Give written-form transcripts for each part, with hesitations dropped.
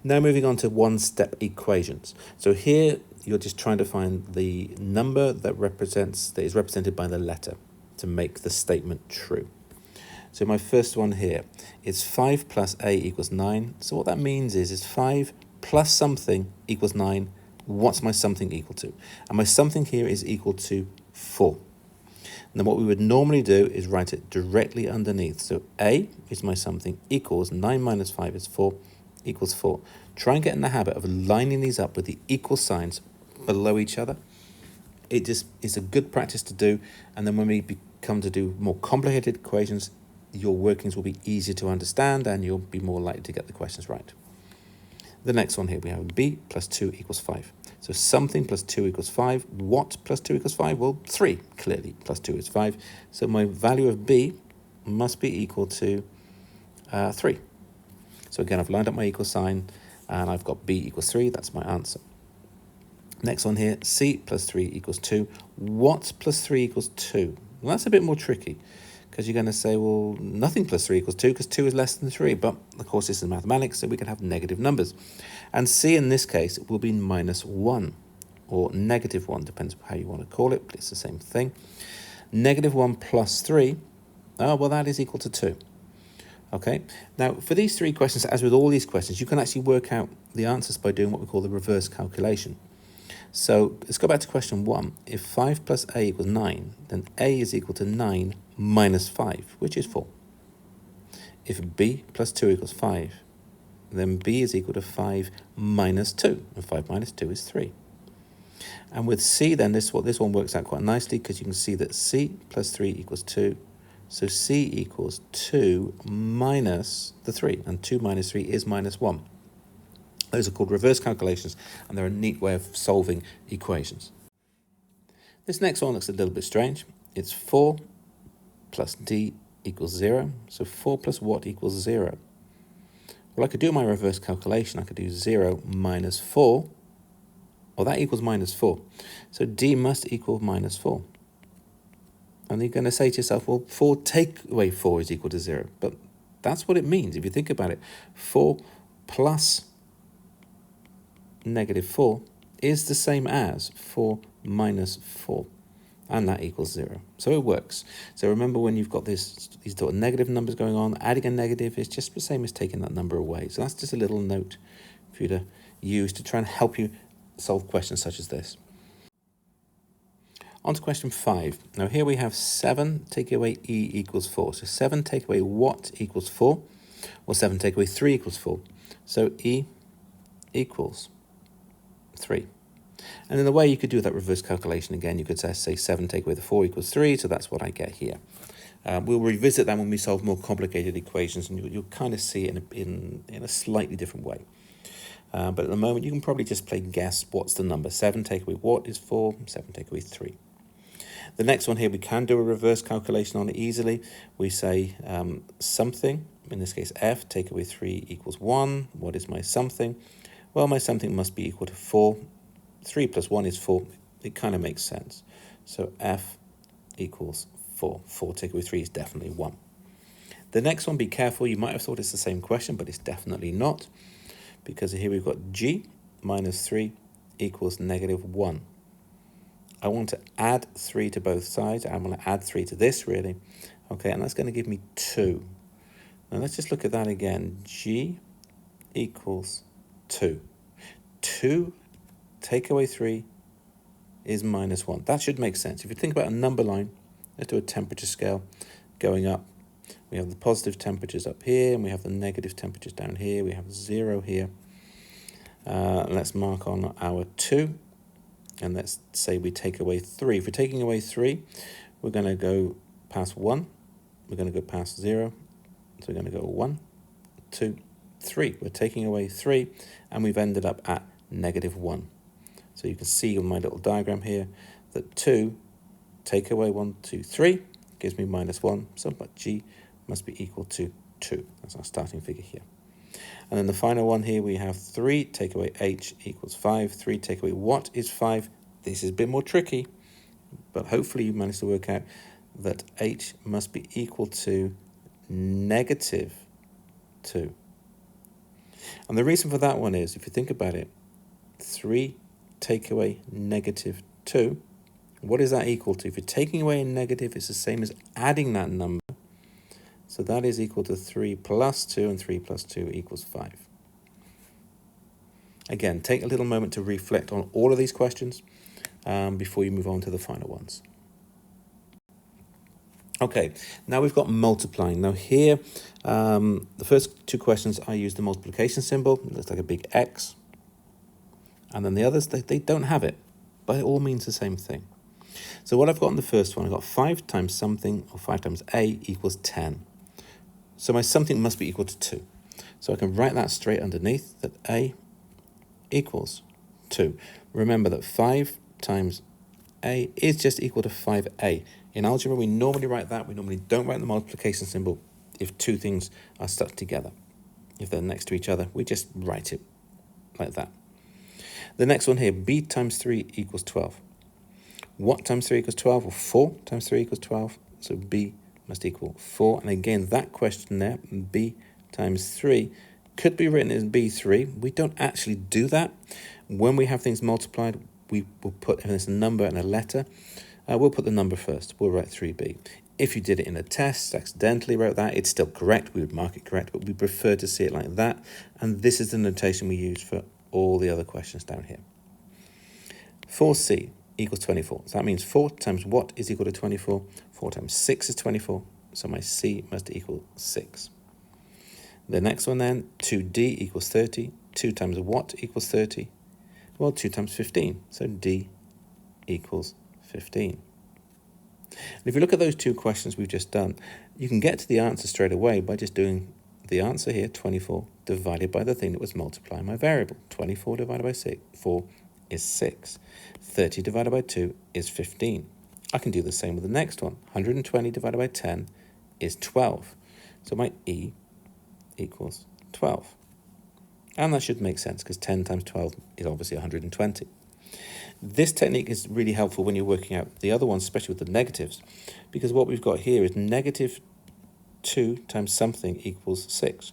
Now moving on to one-step equations. So here you're just trying to find the number that is represented by the letter to make the statement true. So my first one here is 5 plus a equals 9. So what that means is 5 plus something equals 9. What's my something equal to? And my something here is equal to 4. And then what we would normally do is write it directly underneath. So a is my something equals 9 minus 5 is 4 equals 4. Try and get in the habit of lining these up with the equal signs below each other. It just is a good practice to do, and then when we come to do more complicated equations, your workings will be easier to understand and you'll be more likely to get the questions right. The next one here, we have b plus 2 equals 5. So something plus 2 equals 5. What plus 2 equals 5? Well, 3, clearly, plus 2 is 5. So my value of b must be equal to 3. So again, I've lined up my equal sign, and I've got b equals 3. That's my answer. Next one here, c plus 3 equals 2. What plus 3 equals 2? Well, that's a bit more tricky, because you're going to say, well, nothing plus 3 equals 2, because 2 is less than 3. But, of course, this is mathematics, so we can have negative numbers. And c, in this case, will be minus 1, or negative 1, depends on how you want to call it, but it's the same thing. Negative 1 plus 3, oh, well, that is equal to 2. Okay, now for these three questions, as with all these questions, you can actually work out the answers by doing what we call the reverse calculation. So let's go back to question 1. If 5 plus a equals 9, then a is equal to 9 minus 5, which is 4. If b plus 2 equals 5, then b is equal to 5 minus 2, and 5 minus 2 is 3. And with c, then this one works out quite nicely, because you can see that c plus 3 equals 2. So c equals 2 minus the 3, and 2 minus 3 is minus 1. Those are called reverse calculations, and they're a neat way of solving equations. This next one looks a little bit strange. It's 4 plus d equals 0. So 4 plus what equals 0? Well, I could do my reverse calculation. I could do 0 minus 4. Well, that equals minus 4. So d must equal minus 4. And you're going to say to yourself, well, 4 take away 4 is equal to 0. But that's what it means. If you think about it, 4 plus negative 4 is the same as 4 minus 4. And that equals 0. So it works. So remember, when you've got these sort of negative numbers going on, adding a negative is just the same as taking that number away. So that's just a little note for you to use to try and help you solve questions such as this. On to question 5. Now here we have 7 take away e equals 4. So 7 take away what equals 4? Or 7 take away 3 equals 4. So e equals 3. And in the way you could do that reverse calculation again, you could say 7 take away the 4 equals 3. So that's what I get here. We'll revisit that when we solve more complicated equations, and you'll kind of see it in a slightly different way. But at the moment, you can probably just play guess what's the number. 7 take away what is 4? 7 take away 3. The next one here, we can do a reverse calculation on it easily. We say something, in this case f, take away 3 equals 1. What is my something? Well, my something must be equal to 4. 3 plus 1 is 4. It kind of makes sense. So f equals 4. 4 take away 3 is definitely 1. The next one, be careful. You might have thought it's the same question, but it's definitely not. Because here we've got g minus 3 equals negative 1. I want to add 3 to both sides. I want to add 3 to this, really. Okay, and that's going to give me 2. Now let's just look at that again. G equals 2. 2 take away 3 is minus 1. That should make sense. If you think about a number line, let's do a temperature scale going up. We have the positive temperatures up here, and we have the negative temperatures down here. We have 0 here. Let's mark on our 2. And let's say we take away 3. If we're taking away 3, we're going to go past 1. We're going to go past 0. So we're going to go 1, 2, 3. We're taking away 3, and we've ended up at negative 1. So you can see on my little diagram here that 2 take away 1, 2, 3 gives me minus 1. So but g must be equal to 2. That's our starting figure here. And then the final one here, we have 3 take away h equals 5. 3 take away what is 5? This is a bit more tricky, but hopefully you managed to work out that h must be equal to negative 2. And And the reason for that one is, if you think about it, 3 take away negative 2. What is that equal to? If you're taking away a negative, it's the same as adding that number. So that is equal to 3 plus 2, and 3 plus 2 equals 5. Again, take a little moment to reflect on all of these questions before you move on to the final ones. Okay, now we've got multiplying. Now here, the first two questions, I use the multiplication symbol. It looks like a big X. And then the others, they don't have it, but it all means the same thing. So what I've got in the first one, I've got 5 times something, or 5 times A equals 10. So my something must be equal to 2. So I can write that straight underneath, that A equals 2. Remember that 5 times A is just equal to 5A. In algebra, we normally write that. We normally don't write the multiplication symbol if two things are stuck together. If they're next to each other, we just write it like that. The next one here, B times 3 equals 12. What times 3 equals 12? Well, 4 times 3 equals 12. So B must equal 4. And again, that question there, B times 3, could be written as B3. We don't actually do that. When we have things multiplied, we will put, if there's a number and a letter, we'll put the number first. We'll write 3B. If you did it in a test, accidentally wrote that, it's still correct. We would mark it correct, but we prefer to see it like that. And this is the notation we use for all the other questions down here. 4C equals 24. So that means 4 times what is equal to 24? 4 times 6 is 24. So my C must equal 6. The next one then, 2D equals 30. 2 times what equals 30? Well, 2 times 15. So D equals 15. And if you look at those two questions we've just done, you can get to the answer straight away by just doing the answer here, 24, divided by the thing that was multiplying my variable. 24 divided by 4 is 6. 30 divided by 2 is 15. I can do the same with the next one. 120 divided by 10 is 12. So my E equals 12. And that should make sense because 10 times 12 is obviously 120. This technique is really helpful when you're working out the other ones, especially with the negatives, because what we've got here is negative 2 times something equals 6.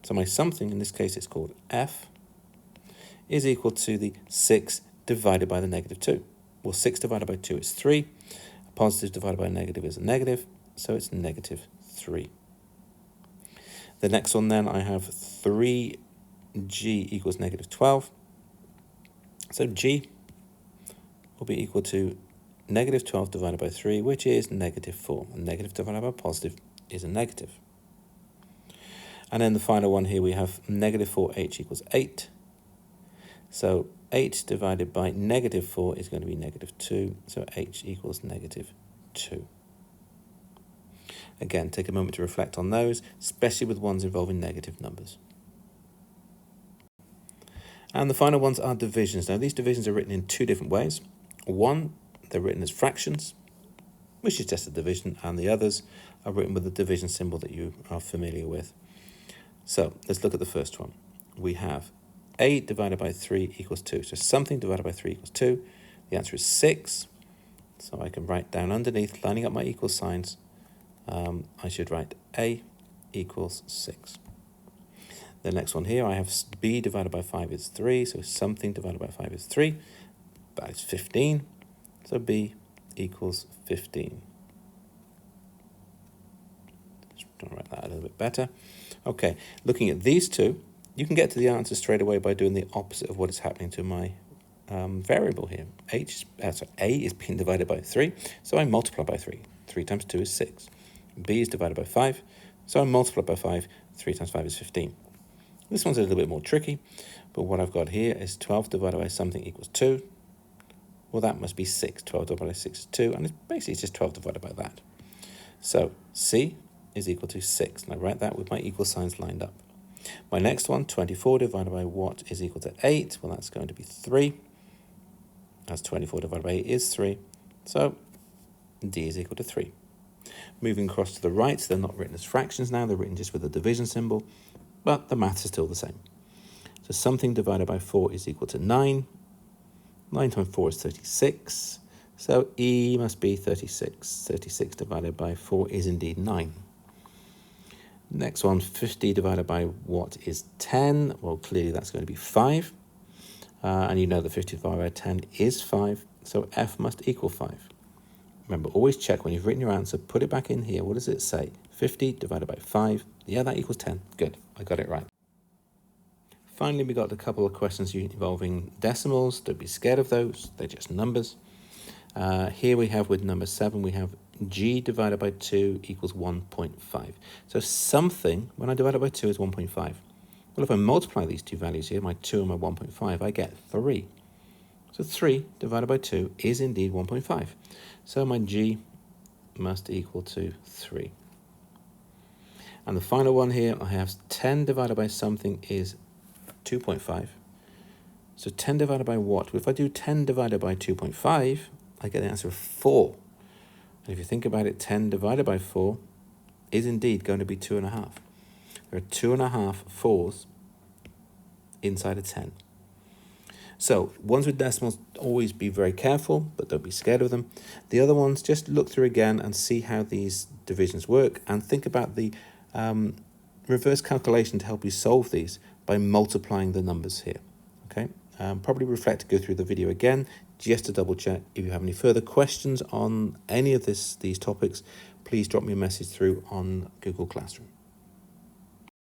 So my something, in this case it's called F, is equal to the 6 divided by the negative 2. Well, 6 divided by 2 is 3. A positive divided by a negative is a negative, so it's negative 3. The next one then, I have 3G equals negative 12. So G will be equal to negative 12 divided by 3, which is negative 4. And negative divided by positive is a negative. And then the final one here, we have negative 4h equals 8. So 8 divided by negative 4 is going to be negative 2. So h equals negative 2. Again, take a moment to reflect on those, especially with ones involving negative numbers. And the final ones are divisions. Now, these divisions are written in two different ways. One, they're written as fractions, which is just a division, and the others are written with the division symbol that you are familiar with. So let's look at the first one. We have A divided by 3 equals 2. So something divided by 3 equals 2. The answer is 6. So I can write down underneath, lining up my equal signs, I should write A equals 6. The next one here, I have B divided by 5 is 3. So something divided by 5 is 3. That is 15. So B equals 15. Just trying to write that a little bit better. Okay, looking at these two, you can get to the answer straight away by doing the opposite of what is happening to my variable here. A is being divided by 3, so I multiply by 3. 3 times 2 is 6. B is divided by 5, so I multiply by 5. 3 times 5 is 15. This one's a little bit more tricky, but what I've got here is 12 divided by something equals 2. Well, that must be 6. 12 divided by 6 is 2, and it's basically just 12 divided by that. So C is equal to 6, and I write that with my equal signs lined up. My next one, 24 divided by what is equal to 8? Well, that's going to be 3, as 24 divided by 8 is 3. So D is equal to 3. Moving across to the right, they're not written as fractions now, they're written just with a division symbol, but the maths is still the same. So something divided by 4 is equal to 9. 9 times 4 is 36, so E must be 36. 36 divided by 4 is indeed 9. Next one, 50 divided by what is 10? Well, clearly that's going to be 5. And you know that 50 divided by 10 is 5, so f must equal 5. Remember, always check when you've written your answer, put it back in here. What does it say? 50 divided by 5. Yeah, that equals 10. Good, I got it right. Finally, we got a couple of questions involving decimals. Don't be scared of those. They're just numbers. Here we have with number 7, we have g divided by 2 equals 1.5. So something, when I divide it by 2, is 1.5. Well, if I multiply these two values here, my 2 and my 1.5, I get 3. So 3 divided by 2 is indeed 1.5. So my g must equal to 3. And the final one here, I have 10 divided by something is 2.5. So 10 divided by what? Well, if I do 10 divided by 2.5, I get the answer of 4. And if you think about it, 10 divided by 4 is indeed going to be 2.5. There are 2.5 4s inside a 10. So ones with decimals, always be very careful, but don't be scared of them. The other ones, just look through again and see how these divisions work, and think about the reverse calculation to help you solve these by multiplying the numbers here. Okay, probably reflect, go through the video again just to double check. If you have any further questions on any of these topics, please drop me a message through on Google Classroom.